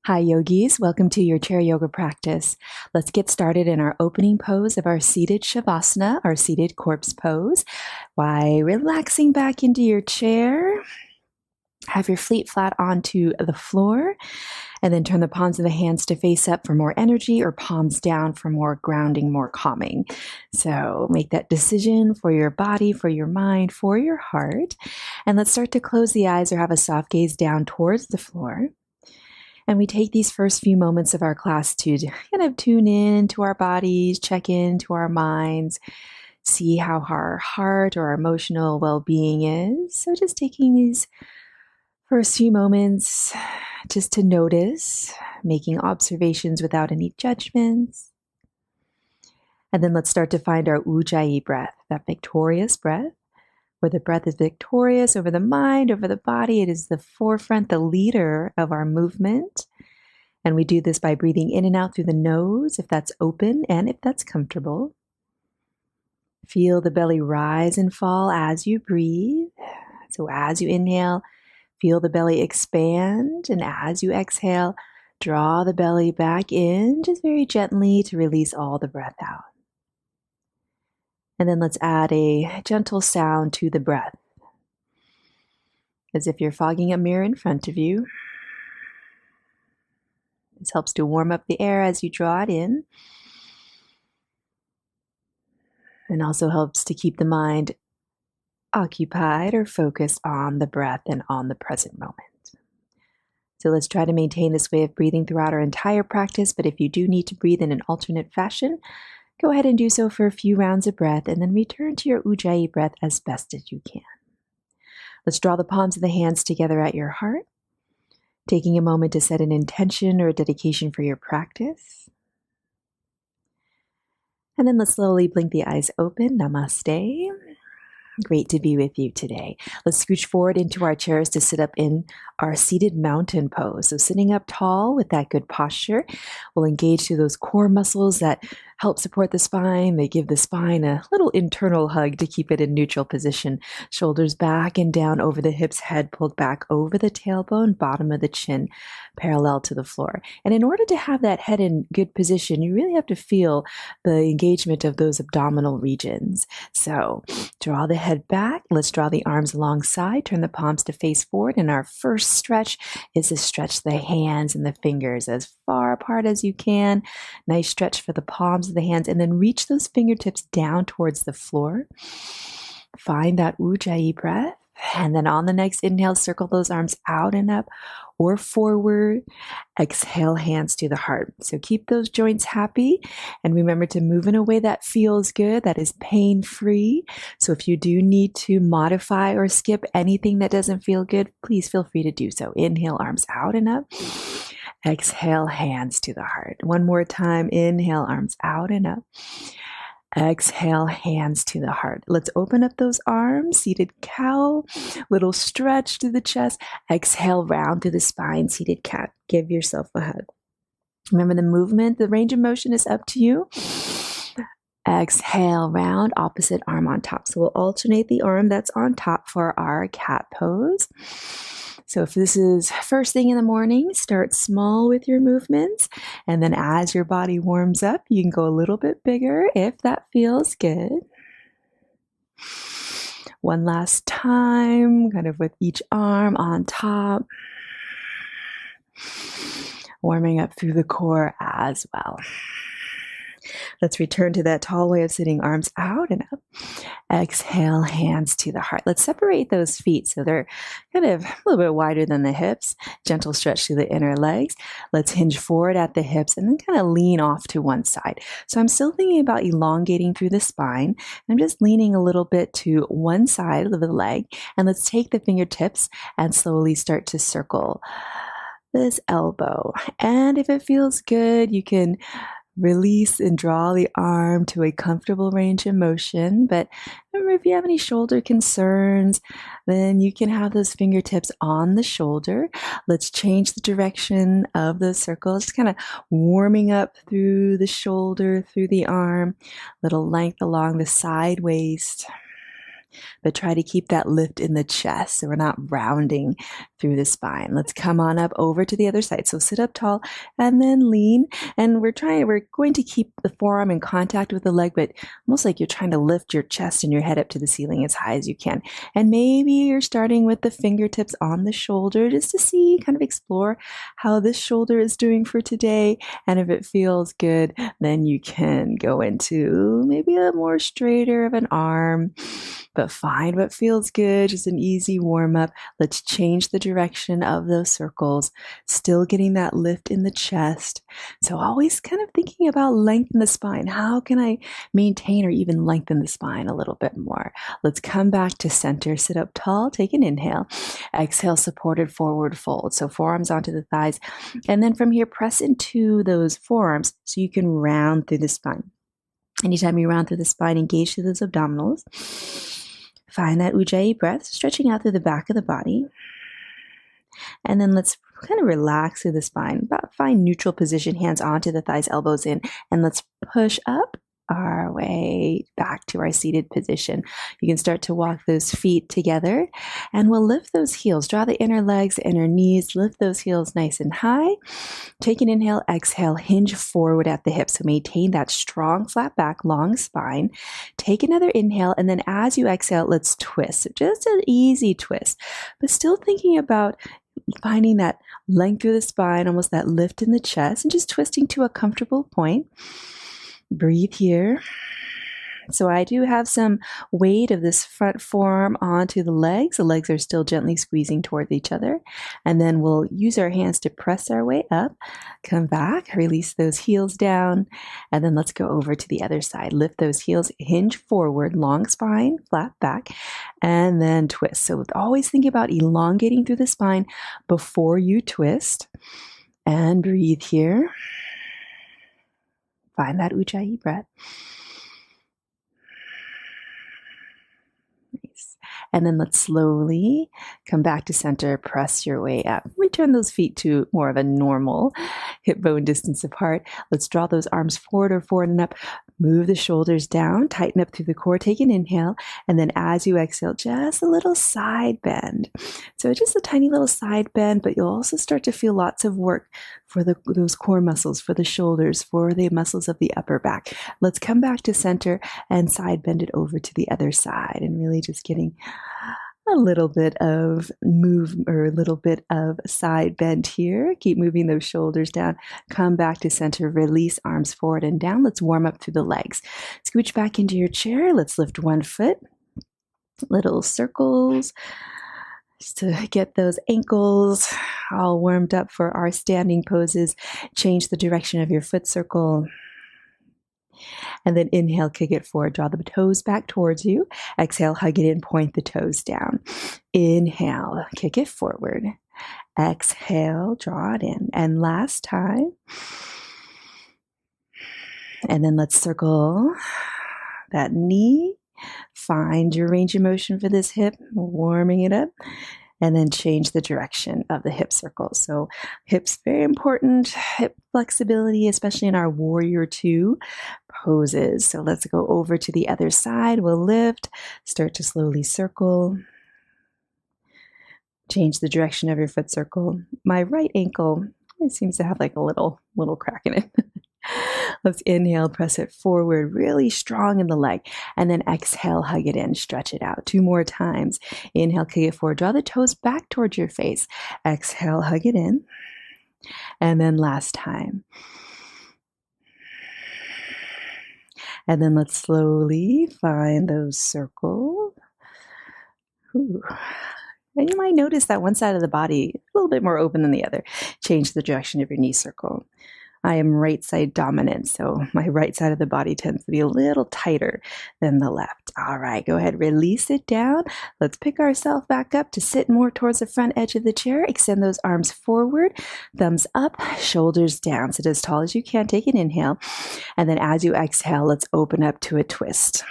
Hi, yogis. Welcome to your chair yoga practice. Let's get started in our opening pose of our seated Shavasana, our seated corpse pose, by relaxing back into your chair. Have your feet flat onto the floor, and then turn the palms of the hands to face up for more energy, or palms down for more grounding, more calming. So make that decision for your body, for your mind, for your heart. And let's start to close the eyes or have a soft gaze down towards the floor. And we take these first few moments of our class to kind of tune in to our bodies, check in to our minds, see how our heart or our emotional well-being is. So just taking these first few moments just to notice, making observations without any judgments. And then let's start to find our Ujjayi breath, that victorious breath, where the breath is victorious over the mind, over the body. It is the forefront, the leader of our movement. And we do this by breathing in and out through the nose, if that's open and if that's comfortable. Feel the belly rise and fall as you breathe. So as you inhale, feel the belly expand. And as you exhale, draw the belly back in, just very gently to release all the breath out. And then let's add a gentle sound to the breath, as if you're fogging a mirror in front of you. This helps to warm up the air as you draw it in, and also helps to keep the mind occupied or focused on the breath and on the present moment. So let's try to maintain this way of breathing throughout our entire practice, but if you do need to breathe in an alternate fashion, go ahead and do so for a few rounds of breath, and then return to your Ujjayi breath as best as you can. Let's draw the palms of the hands together at your heart, taking a moment to set an intention or a dedication for your practice. And then let's slowly blink the eyes open. Namaste. Great to be with you today. Let's scooch forward into our chairs to sit up in our seated mountain pose. So sitting up tall with that good posture, we'll engage through those core muscles that help support the spine. They give the spine a little internal hug to keep it in neutral position. Shoulders back and down over the hips, head pulled back over the tailbone, bottom of the chin parallel to the floor. And in order to have that head in good position, you really have to feel the engagement of those abdominal regions. So draw the head back. Let's draw the arms alongside. Turn the palms to face forward. And our first stretch is to stretch the hands and the fingers as far apart as you can. Nice stretch for the palms of the hands. And then reach those fingertips down towards the floor. Find that Ujjayi breath. And then on the next inhale, circle those arms out and up or forward. Exhale, hands to the heart. So keep those joints happy, and remember to move in a way that feels good, that is pain-free. So if you do need to modify or skip anything that doesn't feel good, please feel free to do so. Inhale, arms out and up. Exhale, hands to the heart. One more time. Inhale, arms out and up. Exhale, hands to the heart. Let's open up those arms, seated cow, little stretch to the chest. Exhale, round through the spine, seated cat. Give yourself a hug. Remember, the movement, the range of motion is up to you. Exhale, round, opposite arm on top. So we'll alternate the arm that's on top for our cat pose. So if this is first thing in the morning, start small with your movements. And then as your body warms up, you can go a little bit bigger if that feels good. One last time, kind of with each arm on top. Warming up through the core as well. Let's return to that tall way of sitting, arms out and up. Exhale, hands to the heart. Let's separate those feet so they're kind of a little bit wider than the hips. Gentle stretch through the inner legs. Let's hinge forward at the hips and then kind of lean off to one side. So I'm still thinking about elongating through the spine. I'm just leaning a little bit to one side of the leg. And let's take the fingertips and slowly start to circle this elbow. And if it feels good, you can release and draw the arm to a comfortable range of motion. But remember, if you have any shoulder concerns, then you can have those fingertips on the shoulder. Let's change the direction of the circles, kind of warming up through the shoulder, through the arm, little length along the side waist. but try to keep that lift in the chest so we're not rounding through the spine. Let's come on up over to the other side. So sit up tall and then lean. And we're going to keep the forearm in contact with the leg, but almost like you're trying to lift your chest and your head up to the ceiling as high as you can. And maybe you're starting with the fingertips on the shoulder just to see, kind of explore how this shoulder is doing for today. And if it feels good, then you can go into maybe a more straighter of an arm, but find what feels good, just an easy warm up. Let's change the direction of those circles, still getting that lift in the chest. So always kind of thinking about length in the spine. How can I maintain or even lengthen the spine a little bit more? Let's come back to center, sit up tall, take an inhale, exhale, supported forward fold. So forearms onto the thighs. And then from here, press into those forearms so you can round through the spine. Anytime you round through the spine, engage through those abdominals. Find that Ujjayi breath, stretching out through the back of the body. And then let's kind of relax through the spine. Find neutral position, hands onto the thighs, elbows in, and let's push up our way back to our seated position. You can start to walk those feet together, and we'll lift those heels. Draw the inner legs, the inner knees, lift those heels nice and high. Take an inhale, exhale, hinge forward at the hips. So maintain that strong flat back, long spine. Take another inhale, and then as you exhale, let's twist. So just an easy twist, but still thinking about finding that length through the spine, almost that lift in the chest, and just twisting to a comfortable point. Breathe here. So I do have some weight of this front forearm onto the legs. The legs are still gently squeezing towards each other. And then we'll use our hands to press our way up. Come back, release those heels down. And then let's go over to the other side. Lift those heels, hinge forward, long spine, flat back, and then twist. So always think about elongating through the spine before you twist. And breathe here. Find that Ujjayi breath. Nice. And then let's slowly come back to center, press your way up. Return those feet to more of a normal hip bone distance apart. Let's draw those arms forward or forward and up. Move the shoulders down, tighten up through the core, take an inhale, and then as you exhale, just a little side bend. So just a tiny little side bend, but you'll also start to feel lots of work for those core muscles, for the shoulders, for the muscles of the upper back. Let's come back to center and side bend it over to the other side, and really just getting a little bit of move or a little bit of side bend here. Keep moving those shoulders down. Come back to center. Release arms forward and down. Let's warm up through the legs. Scooch back into your chair. Let's lift one foot. Little circles just to get those ankles all warmed up for our standing poses. Change the direction of your foot circle. And then inhale, kick it forward, draw the toes back towards you. Exhale, hug it in, point the toes down. Inhale, kick it forward. Exhale, draw it in. And last time. And then let's circle that knee. Find your range of motion for this hip, warming it up. And then change the direction of the hip circle. So hips, very important. Hip flexibility, especially in our warrior two poses. So let's go over to the other side. We'll lift, start to slowly circle. Change the direction of your foot circle. My right ankle, it seems to have like a little crack in it. Let's inhale, press it forward, really strong in the leg. And then exhale, hug it in, stretch it out. 2 more times. Inhale, kick it forward. Draw the toes back towards your face. Exhale, hug it in. And then last time. And then let's slowly find those circles. Ooh. And you might notice that one side of the body a little bit more open than the other. Change the direction of your knee circle. I am right side dominant, so my right side of the body tends to be a little tighter than the left. All right, go ahead, release it down. Let's pick ourselves back up to sit more towards the front edge of the chair. Extend those arms forward, thumbs up, shoulders down. Sit as tall as you can. Take an inhale. And then as you exhale, let's open up to a twist.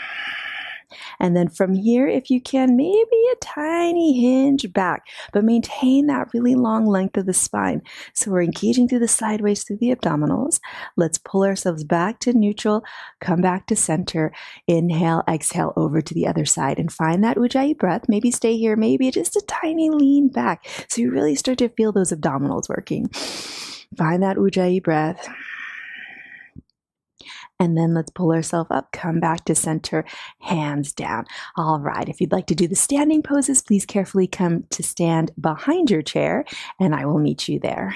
And then from here, if you can, maybe a tiny hinge back, but maintain that really long length of the spine. So we're engaging through the sideways, through the abdominals. Let's pull ourselves back to neutral, come back to center. Inhale, exhale over to the other side and find that Ujjayi breath. Maybe stay here, maybe just a tiny lean back. So you really start to feel those abdominals working. Find that Ujjayi breath. And then let's pull ourselves up, come back to center, hands down. All right, if you'd like to do the standing poses, please carefully come to stand behind your chair, and I will meet you there.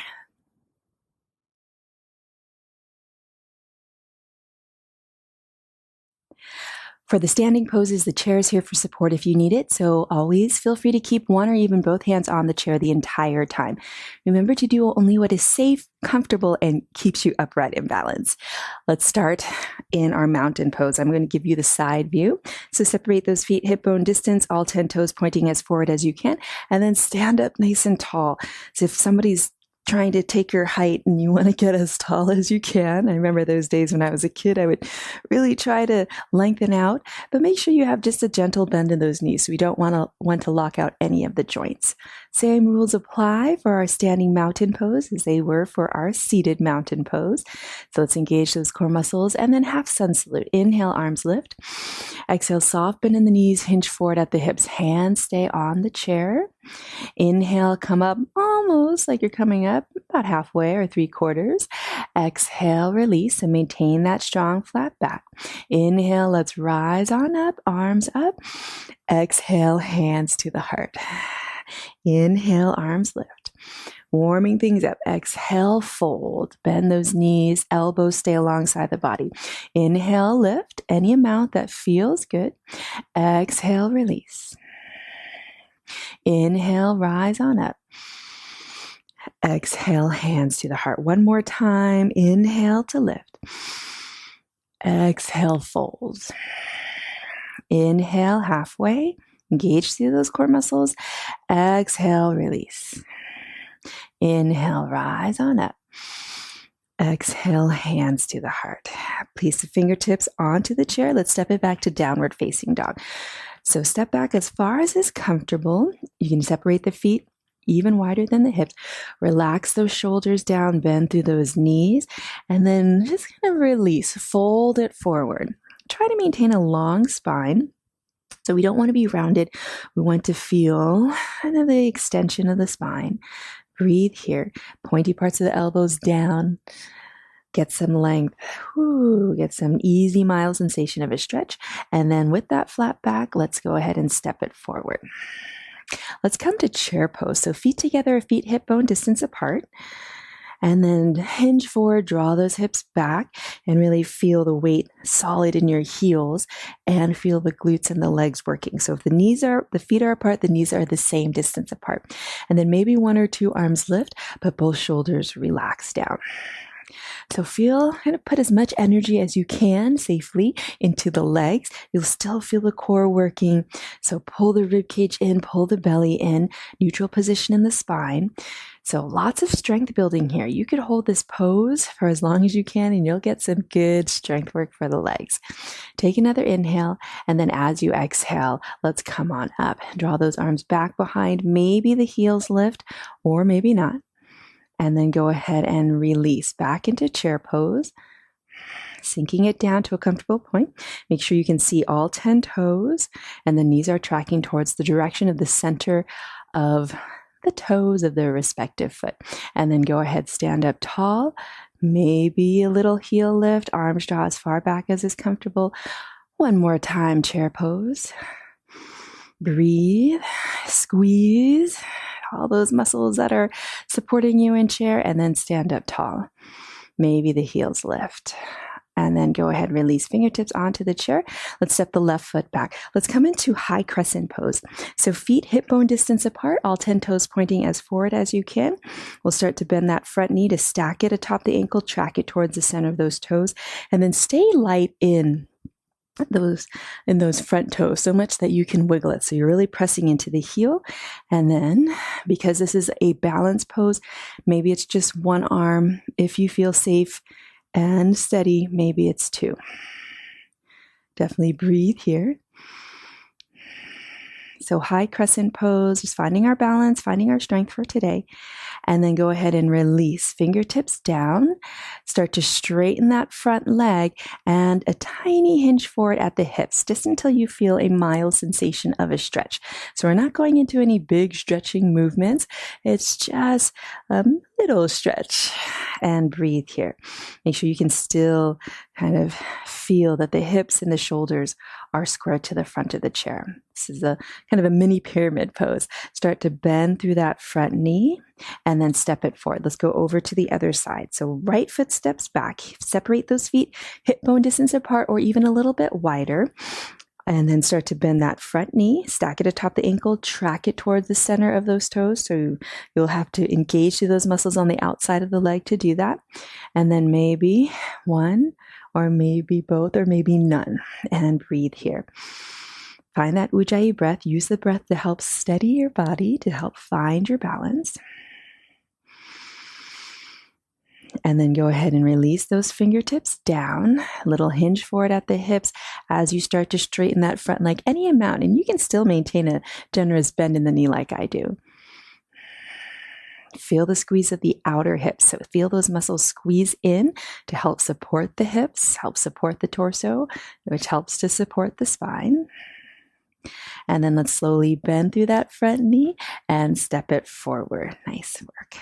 For the standing poses, the chair is here for support if you need it, so always feel free to keep one or even both hands on the chair the entire time. Remember to do only what is safe, comfortable, and keeps you upright and balanced. Let's start in our mountain pose. I'm going to give you the side view. So separate those feet hip bone distance, all 10 toes pointing as forward as you can, and then stand up nice and tall. So if somebody's trying to take your height and you want to get as tall as you can. I remember those days when I was a kid, I would really try to lengthen out, but make sure you have just a gentle bend in those knees. So we don't want to lock out any of the joints. Same rules apply for our standing mountain pose as they were for our seated mountain pose. So let's engage those core muscles and then half sun salute. Inhale, arms lift. Exhale, soft bend in the knees, hinge forward at the hips. Hands stay on the chair. Inhale, come up almost like you're coming up about halfway or 3/4. Exhale, release and maintain that strong flat back. Inhale, let's rise on up, arms up. Exhale, hands to the heart. Inhale, arms lift. Warming things up. Exhale, fold. Bend those knees, elbows stay alongside the body. Inhale, lift any amount that feels good. Exhale, release. Inhale, rise on up. Exhale, hands to the heart. One more time. Inhale to lift. Exhale, fold. Inhale, halfway. Engage through those core muscles. Exhale, release. Inhale, rise on up. Exhale, hands to the heart. Place the fingertips onto the chair. Let's step it back to downward facing dog. So step back as far as is comfortable. You can separate the feet even wider than the hips. Relax those shoulders down, bend through those knees, and then just kind of release, fold it forward. Try to maintain a long spine. So we don't want to be rounded. We want to feel kind of the extension of the spine. Breathe here. Pointy parts of the elbows down. Get some length. Get some easy, mild sensation of a stretch. And then with that flat back, let's go ahead and step it forward. Let's come to chair pose. So feet together, feet hip bone distance apart. And then hinge forward, draw those hips back, and really feel the weight solid in your heels and feel the glutes and the legs working. So if the feet are apart, the knees are the same distance apart. And then maybe one or two arms lift, but both shoulders relax down. So kind of put as much energy as you can safely into the legs. You'll still feel the core working. So pull the rib cage in, pull the belly in, neutral position in the spine. So lots of strength building here. You could hold this pose for as long as you can and you'll get some good strength work for the legs. Take another inhale, and then as you exhale, let's come on up. Draw those arms back behind. Maybe the heels lift or maybe not. And then go ahead and release back into chair pose, sinking it down to a comfortable point. Make sure you can see all 10 toes, and the knees are tracking towards the direction of the center of the toes of the respective foot. And then go ahead, stand up tall, maybe a little heel lift, arms draw as far back as is comfortable. One more time, chair pose. Breathe, squeeze all those muscles that are supporting you in chair, and then stand up tall. Maybe the heels lift. And then go ahead, release fingertips onto the chair. Let's step the left foot back. Let's come into high crescent pose. So feet hip bone distance apart, all 10 toes pointing as forward as you can. We'll start to bend that front knee to stack it atop the ankle, track it towards the center of those toes, and then stay light in those front toes so much that you can wiggle it. So you're really pressing into the heel. And then because this is a balance pose, maybe it's just one arm. If you feel safe and steady, maybe it's two. Definitely breathe here. So high crescent pose, just finding our balance, finding our strength for today. And then go ahead and release. Fingertips down. Start to straighten that front leg and a tiny hinge forward at the hips, just until you feel a mild sensation of a stretch. So we're not going into any big stretching movements. It's just a little stretch. And breathe here. Make sure you can still kind of feel that the hips and the shoulders are square to the front of the chair. This is a kind of a mini pyramid pose. Start to bend through that front knee and then step it forward. Let's go over to the other side. So right foot steps back. Separate those feet hip bone distance apart or even a little bit wider. And then start to bend that front knee, stack it atop the ankle, track it towards the center of those toes. So you'll have to engage through those muscles on the outside of the leg to do that. And then maybe one, or maybe both, or maybe none. And breathe here. Find that Ujjayi breath. Use the breath to help steady your body, to help find your balance. And then go ahead and release those fingertips down, a little hinge forward at the hips as you start to straighten that front leg any amount. And you can still maintain a generous bend in the knee like I do. Feel the squeeze of the outer hips. So feel those muscles squeeze in to help support the hips, help support the torso, which helps to support the spine. And then let's slowly bend through that front knee and step it forward. Nice work.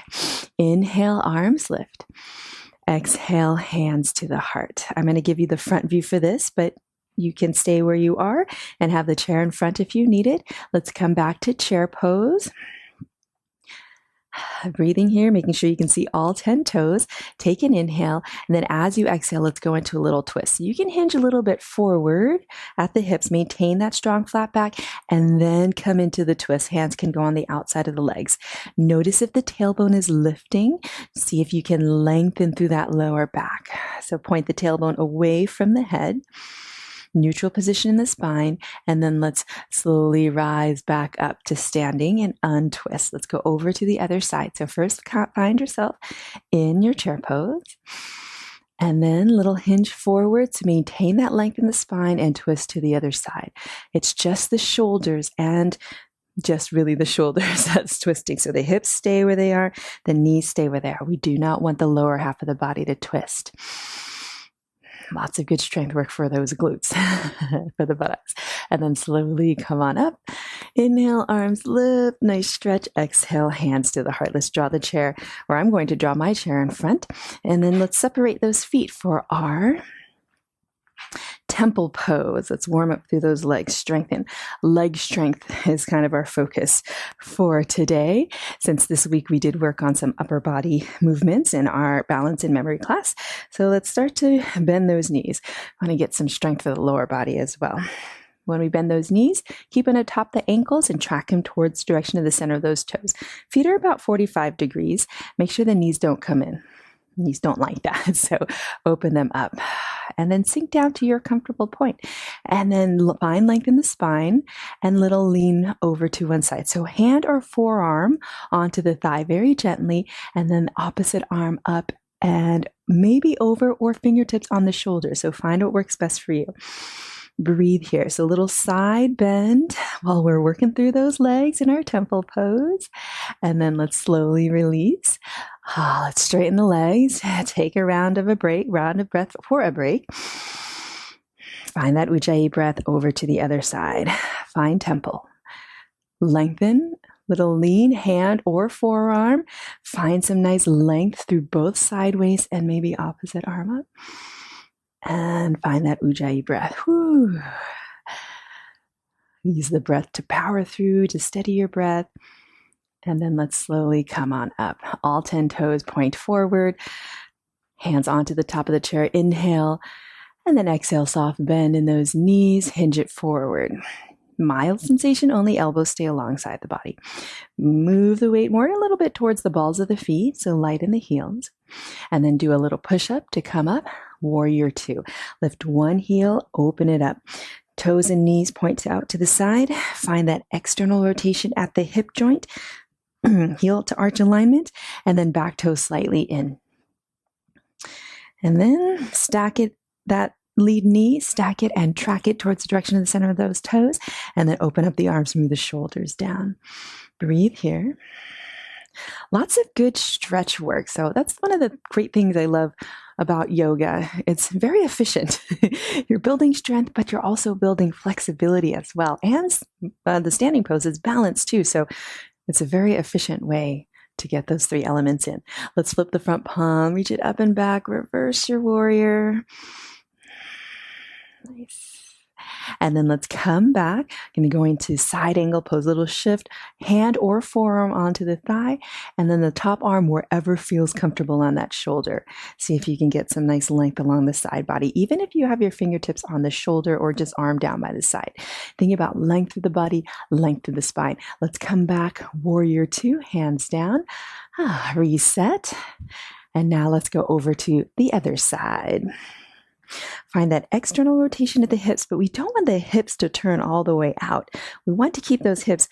Inhale, arms lift. Exhale, hands to the heart. I'm going to give you the front view for this, but you can stay where you are and have the chair in front if you need it. Let's come back to chair pose. Breathing here, making sure you can see all 10 toes. Take an inhale, and then as you exhale, let's go into a little twist. You can hinge a little bit forward at the hips, maintain that strong flat back, and then come into the twist. Hands can go on the outside of the legs. Notice if the tailbone is lifting. See if you can lengthen through that lower back. So point the tailbone away from the head. Neutral position in the spine, and then let's slowly rise back up to standing and untwist. Let's go over to the other side. So first, find yourself in your chair pose, and then little hinge forward to maintain that length in the spine and twist to the other side. It's just the shoulders and just really the shoulders that's twisting. So the hips stay where they are, the knees stay where they are. We do not want the lower half of the body to twist. Lots of good strength work for those glutes, for the buttocks. And then slowly come on up. Inhale, arms lift, nice stretch. Exhale, hands to the heart. Let's draw the chair, or I'm going to draw my chair in front. And then let's separate those feet for our temple pose. Let's warm up through those legs, strengthen. Leg strength is kind of our focus for today. Since this week we did work on some upper body movements in our balance and memory class. So let's start to bend those knees. I want to get some strength for the lower body as well. When we bend those knees, keep them atop the ankles and track them towards the direction of the center of those toes. Feet are about 45 degrees. Make sure the knees don't come in. Knees don't like that, so open them up. And then sink down to your comfortable point. And then find length in the spine and little lean over to one side. So hand or forearm onto the thigh very gently, and then opposite arm up and maybe over, or fingertips on the shoulder. So find what works best for you. Breathe here. So a little side bend while we're working through those legs in our temple pose. And then let's slowly release. Let's straighten the legs. Take a round of breath for a break. Find that Ujjayi breath over to the other side. Find temple. Lengthen, little lean hand or forearm. Find some nice length through both sideways and maybe opposite arm up. And find that Ujjayi breath. Whew. Use the breath to power through, to steady your breath. And then let's slowly come on up. All 10 toes point forward. Hands onto the top of the chair. Inhale. And then exhale, soft bend in those knees. Hinge it forward. Mild sensation, only elbows stay alongside the body. Move the weight more a little bit towards the balls of the feet, so lighten the heels. And then do a little push-up to come up. Warrior two. Lift one heel, open it up. Toes and knees point out to the side. Find that external rotation at the hip joint. Heel to arch alignment, and then back toe slightly in. And then stack that lead knee, stack it and track it towards the direction of the center of those toes, and then open up the arms, move the shoulders down. Breathe here. Lots of good stretch work. So that's one of the great things I love about yoga. It's very efficient. You're building strength, but you're also building flexibility as well. And the standing pose is balanced too. So it's a very efficient way to get those three elements in. Let's flip the front palm, reach it up and back, reverse your warrior. Nice. And then let's come back. Going to go into side angle pose, little shift, hand or forearm onto the thigh, and then the top arm wherever feels comfortable on that shoulder. See if you can get some nice length along the side body, even if you have your fingertips on the shoulder or just arm down by the side. Think about length of the body, length of the spine. Let's come back, warrior two, hands down, reset. And now let's go over to the other side. Find that external rotation at the hips, but we don't want the hips to turn all the way out. We want to keep those hips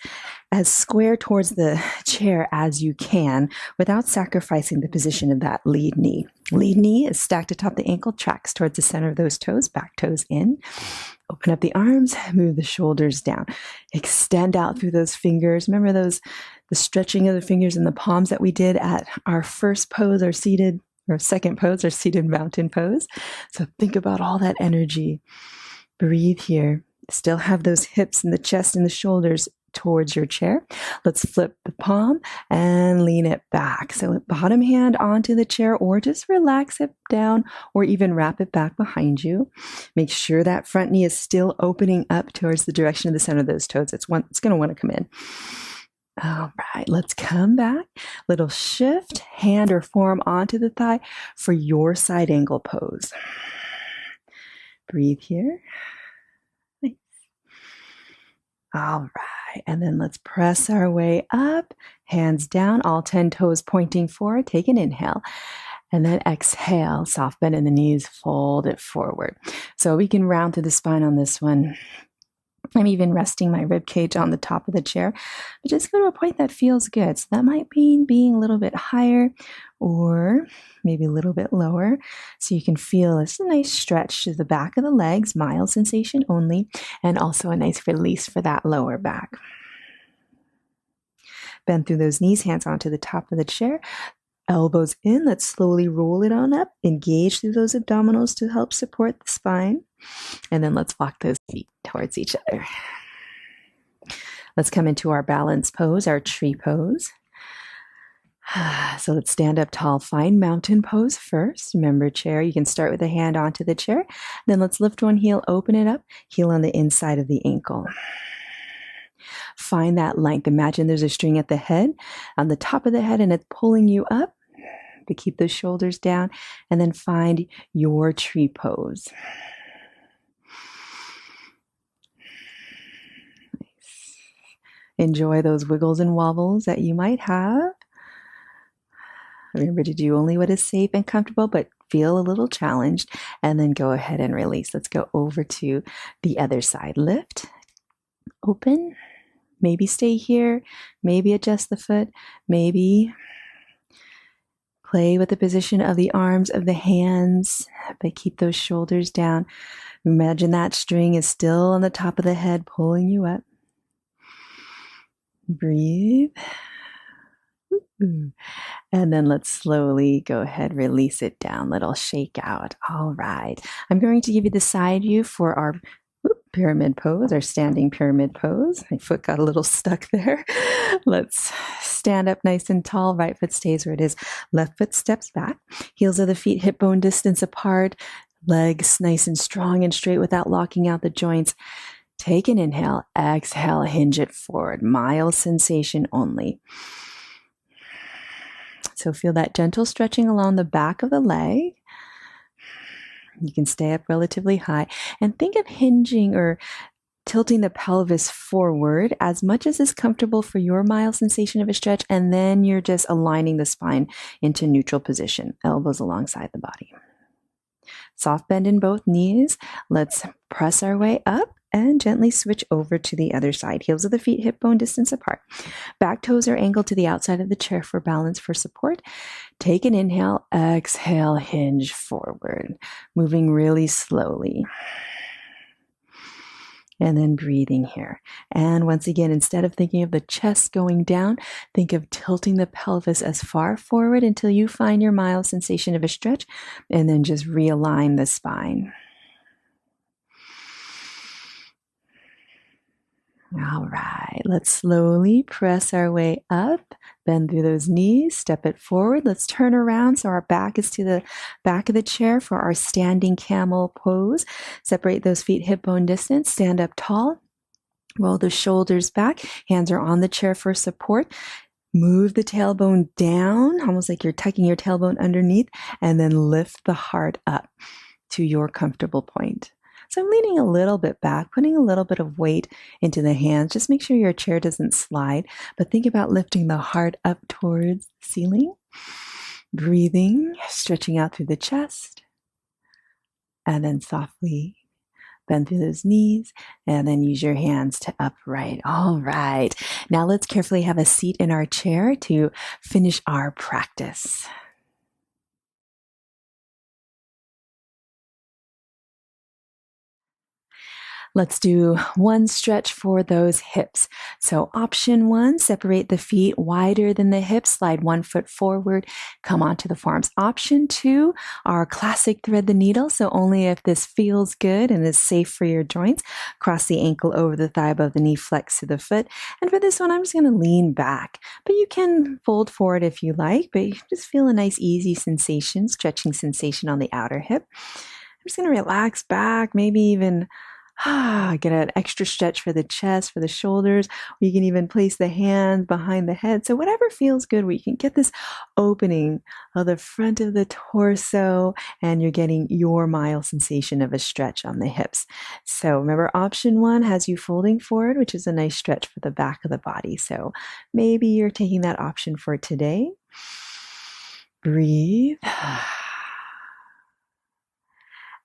as square towards the chair as you can without sacrificing the position of that lead knee. Lead knee is stacked atop the ankle, tracks towards the center of those toes, back toes in. Open up the arms, move the shoulders down. Extend out through those fingers. Remember the stretching of the fingers and the palms that we did at our first pose, our seated or second pose, or seated mountain pose. So think about all that energy. Breathe here. Still have those hips and the chest and the shoulders towards your chair. Let's flip the palm and lean it back. So bottom hand onto the chair, or just relax it down, or even wrap it back behind you. Make sure that front knee is still opening up towards the direction of the center of those toes. It's going to want to come in. All right, let's come back. Little shift, hand or forearm onto the thigh for your side angle pose. Breathe here. Nice. All right, and then let's press our way up, hands down, all 10 toes pointing forward. Take an inhale. And then exhale, soft bend in the knees, fold it forward. So we can round through the spine on this one. I'm even resting my rib cage on the top of the chair, but just go to a point that feels good. So that might mean being a little bit higher or maybe a little bit lower. So you can feel a nice stretch to the back of the legs, mild sensation only, and also a nice release for that lower back. Bend through those knees, hands onto the top of the chair. Elbows in, let's slowly roll it on up. Engage through those abdominals to help support the spine. And then let's walk those feet towards each other. Let's come into our balance pose, our tree pose. So let's stand up tall, find mountain pose first. Remember chair, you can start with a hand onto the chair. Then let's lift one heel, open it up, heel on the inside of the ankle. Find that length. Imagine there's a string at the head, on the top of the head, and it's pulling you up to keep the shoulders down. And then find your tree pose. Nice. Enjoy those wiggles and wobbles that you might have. Remember to do only what is safe and comfortable, but feel a little challenged, and then go ahead and release. Let's go over to the other side. Lift, open. Maybe stay here, maybe adjust the foot, maybe play with the position of the arms, of the hands, but keep those shoulders down. Imagine that string is still on the top of the head, pulling you up. Breathe. And then let's slowly go ahead, release it down, little shake out. All right. I'm going to give you the side view for our pyramid pose, or standing pyramid pose. My foot got a little stuck there. Let's stand up nice and tall. Right foot stays where it is. Left foot steps back. Heels of the feet hip bone distance apart. Legs nice and strong and straight without locking out the joints. Take an inhale. Exhale, hinge it forward. Mild sensation only. So feel that gentle stretching along the back of the leg. You can stay up relatively high, and think of hinging or tilting the pelvis forward as much as is comfortable for your mild sensation of a stretch, and then you're just aligning the spine into neutral position, elbows alongside the body. Soft bend in both knees. Let's press our way up, and gently switch over to the other side. Heels of the feet hip bone distance apart. Back toes are angled to the outside of the chair for balance, for support. Take an inhale, exhale, hinge forward, moving really slowly. And then breathing here. And once again, instead of thinking of the chest going down, think of tilting the pelvis as far forward until you find your mild sensation of a stretch, and then just realign the spine. All right, let's slowly press our way up, bend through those knees, step it forward. Let's turn around so our back is to the back of the chair for our standing camel pose. Separate those feet hip bone distance, stand up tall, roll the shoulders back, hands are on the chair for support. Move the tailbone down, almost like you're tucking your tailbone underneath, and then lift the heart up to your comfortable point. So I'm leaning a little bit back, putting a little bit of weight into the hands. Just make sure your chair doesn't slide, but think about lifting the heart up towards the ceiling. Breathing, stretching out through the chest, and then softly bend through those knees, and then use your hands to upright. All right. Now let's carefully have a seat in our chair to finish our practice. Let's do one stretch for those hips. So option 1, separate the feet wider than the hips, slide 1 foot forward, come onto the forearms. Option 2, our classic thread the needle. So only if this feels good and is safe for your joints. Cross the ankle over the thigh above the knee, flex to the foot. And for this one, I'm just going to lean back, but you can fold forward if you like, but you just feel a nice easy sensation, stretching sensation on the outer hip. I'm just going to relax back, maybe even get an extra stretch for the chest, for the shoulders. Or you can even place the hand behind the head. So whatever feels good, where you can get this opening of the front of the torso, and you're getting your mild sensation of a stretch on the hips. So remember, option 1 has you folding forward, which is a nice stretch for the back of the body. So maybe you're taking that option for today. Breathe.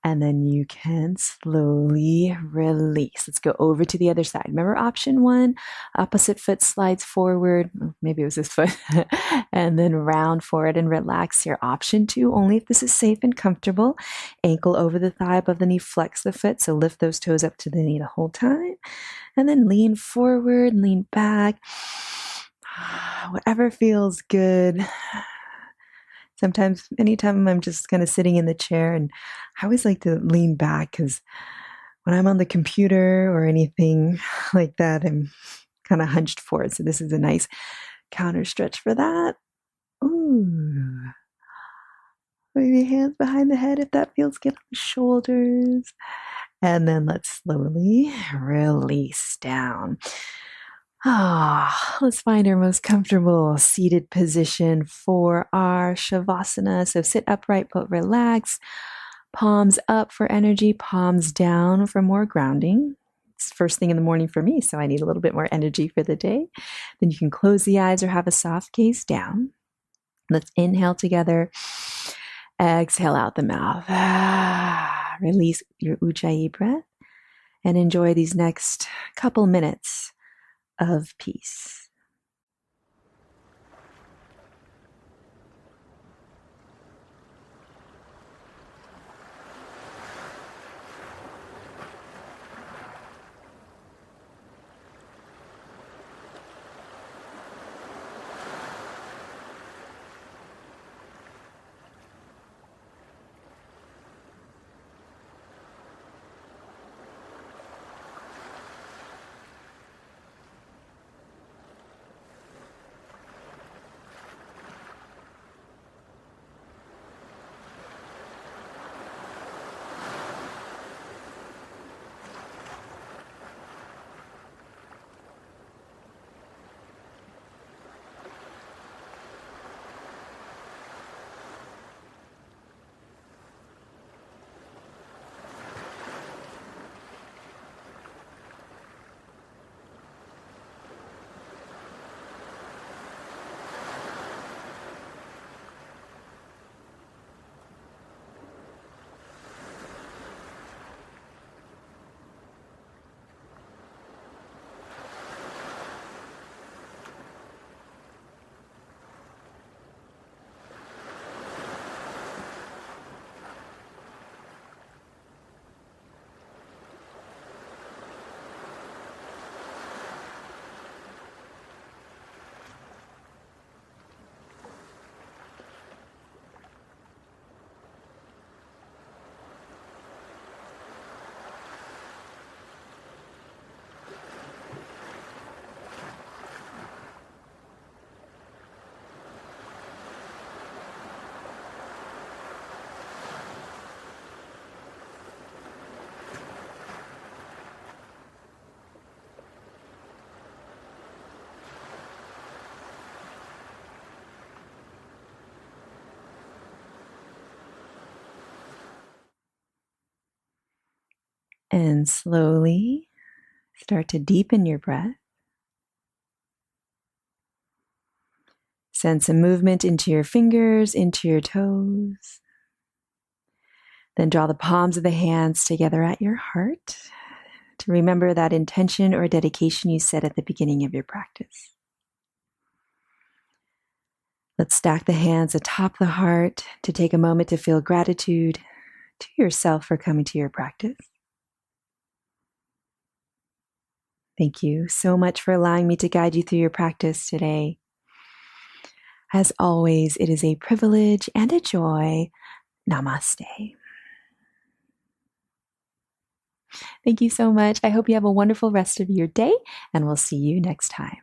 And then you can slowly release. Let's go over to the other side. Remember option 1, opposite foot slides forward. Maybe it was this foot. And then round forward and relax here. Option 2, only if this is safe and comfortable. Ankle over the thigh, above the knee, flex the foot. So lift those toes up to the knee the whole time. And then lean forward, lean back. Whatever feels good. Sometimes, anytime I'm just kind of sitting in the chair, and I always like to lean back because when I'm on the computer or anything like that, I'm kind of hunched forward. So this is a nice counter stretch for that. Ooh. Maybe hands behind the head if that feels good on the shoulders. And then let's slowly release down. Let's find our most comfortable seated position for our Shavasana. So sit upright, but relax. Palms up for energy, palms down for more grounding. It's first thing in the morning for me, so I need a little bit more energy for the day. Then you can close the eyes or have a soft gaze down. Let's inhale together. Exhale out the mouth. Release your Ujjayi breath and enjoy these next couple minutes of peace. And slowly start to deepen your breath. Send some movement into your fingers, into your toes. Then draw the palms of the hands together at your heart to remember that intention or dedication you set at the beginning of your practice. Let's stack the hands atop the heart to take a moment to feel gratitude to yourself for coming to your practice. Thank you so much for allowing me to guide you through your practice today. As always, it is a privilege and a joy. Namaste. Thank you so much. I hope you have a wonderful rest of your day, and we'll see you next time.